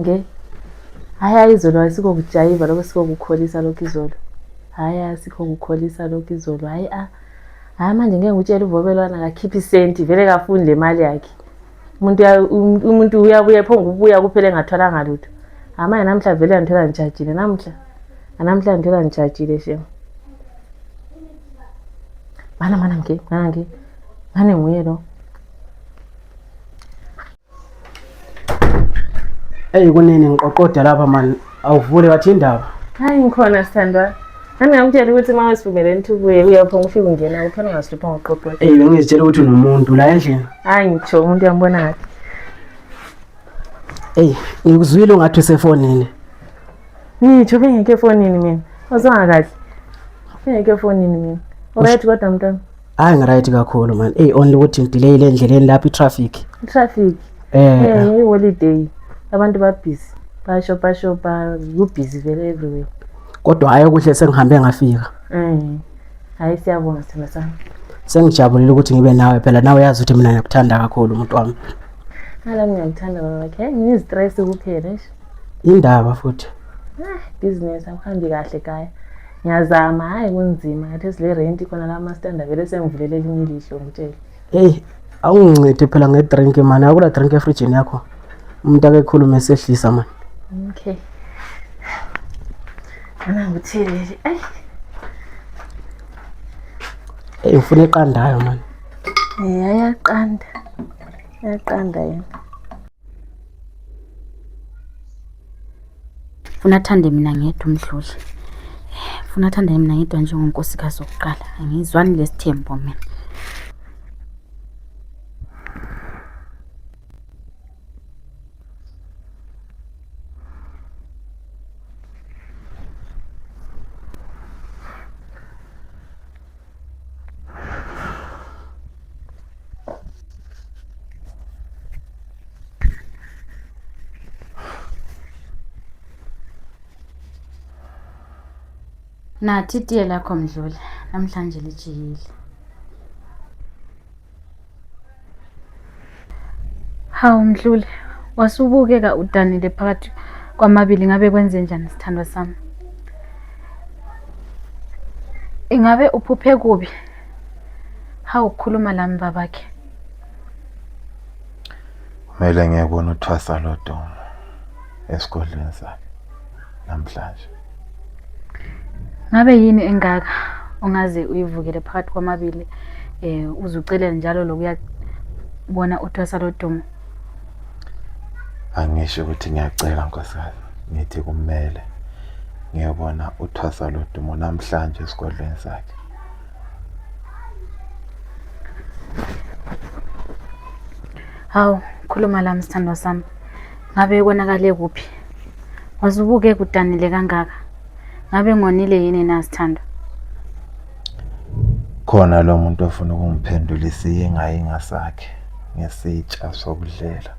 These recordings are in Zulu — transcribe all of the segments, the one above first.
nge hayi izolo asikho kujayiva lokho sikho kukholisa lokho izolo hayi asikho kukholisa lokho izolo hayi hayi manje ngeke ngutshela uvobelwana akakhipha isenti vele kafundi le mali yakhe umuntu uyabuya phonga ubuya kuphela engathwalanga lutho manje namhla vele ngithola ngijajile namhla ngithola ngijajile shema mana nge ngane nguye lo kunini ngiqoqoda lapha mani awuvule wathi indaba hayi ngikhona sithandwa nami ngiyamtshela ukuthi uma wesivumele nithubuye uyaphonga ufike ungena kuphela ungasilipha ngoqoqoda bengizitshela ukuthi unomuntu la endlini hayi ngitsho umuntu uyambona ngathi ngikuzwile ungathi usefonini ngitsho bengeke efonini mina uzonga kahle bengeke efonini mina alright kodwa mntwana hayi ngiright kakhulu man only ukuthi ngidelay le endleleni lapha i-traffic holiday abantu babhizi bashopa kubhizi vele everywhere kodwa hayi kuhle sengihambe ngafika hayi siyabonga sithando sami sengijabulile ukuthi ngibe nawe phela nawe yazi ukuthi mina ngiyakuthanda kakhulu umuntu wami nami ngiyakuthanda baba bakhe ngizistress kuphela indaba futhi business akuhambi kahle kaya ngiyazama hayi kunzima ngathi sile rent khona la master vele sengivulele elinye ilihlo ngitshela awungincede phela ngedrink man akula drink efridge yakho umuntu akekhulume sehlisa man okay ana ngithele ufuna iqandayo man yaqanda yena ufuna athande mina ngedwa umdluli ufuna athande mina ngedwa njengonkosikazi sokuqala angizwani lesithembo mina nathi itiye lakho mdluli namhlanje lijikile hawu mdluli wasubukeka udanile phakathi kwamabili ngabe kwenze njani sithandwa sami ingabe uphuphe kubi hawu ukukhuluma lami babakhe kumele ngiyabona uthwasa lodomo esigodlweni sakhe namhlanje ngabe yini engaka ongaze uyivukele phakathi kwamabili uzucela njalo lokuya bona uthwasa lodomo angisho ukuthi ngiyacela nkosikazi ngithi kumele ngiyabona uthwasa lodomo namhlanje esigodlweni sakhe hawu khuluma lami sithandwa sami ngabe konakale kuphi wazubuke kudanile kangaka ngabe ngonile yini na sithandwa khona lo muntu ofuna ukungiphendula isiyinga sakhe ngesitsha sokudlela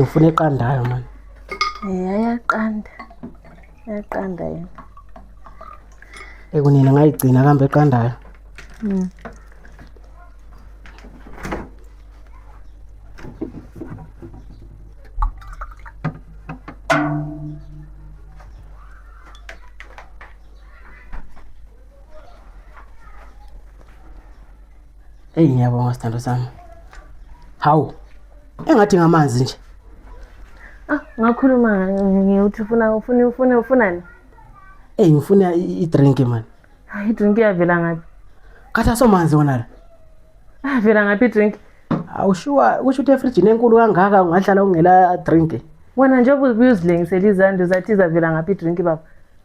ufuna iqandayo man yaqanda yena kunini ngayigcina kambe eqandayo ngiyabonga sithando sami hawu engathi ngamanzi nje ngakhuluma ngiyothi ufunani ngifuna i-drink man i-drink iyavela ngaphi kathi asomanzi wona la vela ngaphi i-drink awushuwa kusho ukuthi efrijini enkulu kangaka ungadlala ungela drink wena njengoba ubuzilengisela izandla uzathi izavela ngaphi i-drink baba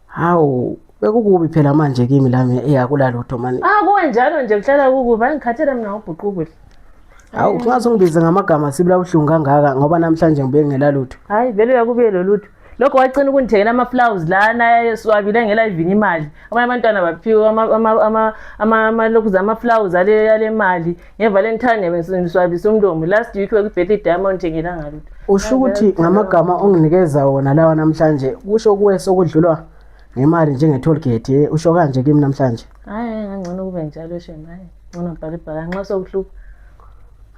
hawu bekukubi phela manje kimi lami akula lutho mani kuwenjalo nje kuhlala kukubi angikhathela mina ngobhuqu kuhle hawu ungazingibize ngamagama sibula ubuhlungu kangaka ngoba namhlanje ngibuye ngela lutho hayi vele uyakubuye lo lutho lokho wagcina ukunithengela ama-flowers lana eswabile ngela ivini imali abanye abantwana baphiwe lokhu zama-flowers ale mali ngevalentine niswabise umlomo last week wekubhethe idayama ungithengela ngalutho usho ukuthi ngamagama onginikeza wona lawa namhlanje kusho kuwe sokudlulwa ngemali njenge-toll gate usho kanje kimi namhlanje hayi ngangcono kube njalo shema hayi ngcono bhalibhala nxa sokuhlupha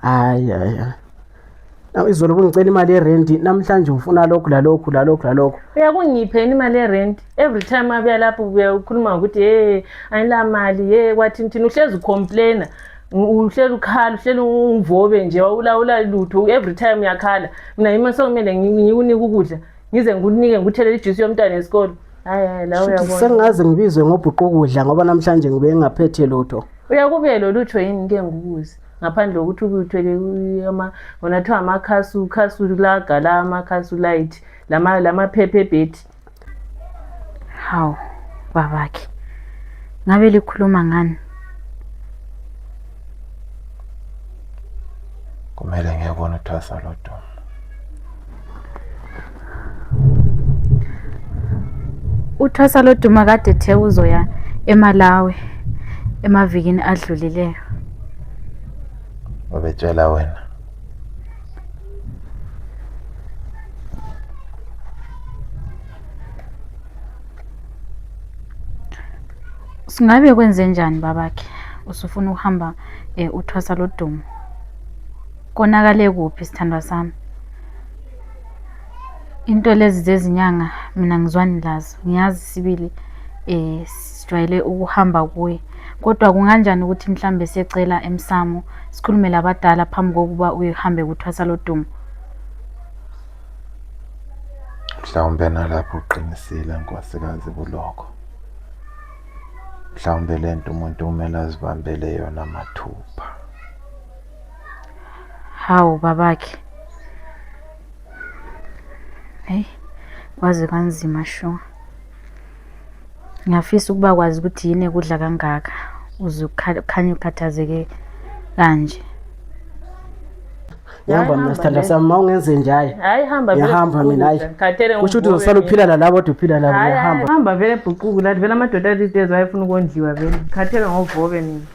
Hayi. Naw izolo bungicela imali yerent namhlanje ufuna lokhu lalokhu. Uyakungipheni imali yerent every time abuya lapho uyakhuluma ukuthi ayila mali kwathi thina uhlezi ucomplaina uhleli ukhala uhleli ungivobe nje ulawula lutho every time uyakhala mina yima sokumele ngikunike ukudla ngize ngikunike ngikuthelela ijuice yomntwana esikole. Hayi la uyabona sengaze ngibizwe ngobhuqa ukudla ngoba namhlanje ngibe ngaphethe lutho. Uyakubuye lo lutho yini ngeke ngikubuze ngaphandle kokuthi ukuthwele wona thiwa amakhasu laga la amakhasu light lama phephe beti. Hawu babakhe ngabe likhuluma ngani? Kumele ngiyabona uThwasa loDumo. uThwasa loDumo kade the uzoya eMalawi emavikini adlulileyo. Ubetshela wena. Singabe kwenze njani babakhe? Usufuna ukuhamba uThwasa loDumo. Konakale kuphi sithandwa sami? Into lezi zezinyanga mina ngizwani lazo. Ngiyazi sibili sijwayele ukuhamba kuye. Kodwa kunganjani ukuthi mhlambe secela emsamo sikhulume labadala phambi kokuba uyihambe kuThwasa loDumo? Mhlawumbe nalapho uqinisile nkosikazi kuloko. Mhlawumbe lento umuntu umele azibambele yona mathupha. Hawu babakhe. Hey, kwaze kanzima sho. Ngiyafisa ukuba kwazi ukuthi yini ekudla kangaka uzukhanya ukhathazeke kanje. Ngihamba mina sithandwa sami mawungenze nje hayi. Hayi hamba vele. Ngiyahamba mina hayi. Khathele Kusho ukuthi uzosala uphila nalabo kodwa uphila nabo ngiyahamba. Hamba vele bhuquku lathi vele amadoda lezi wayefuna ukondliwa vele. Khathele ngovobe mina.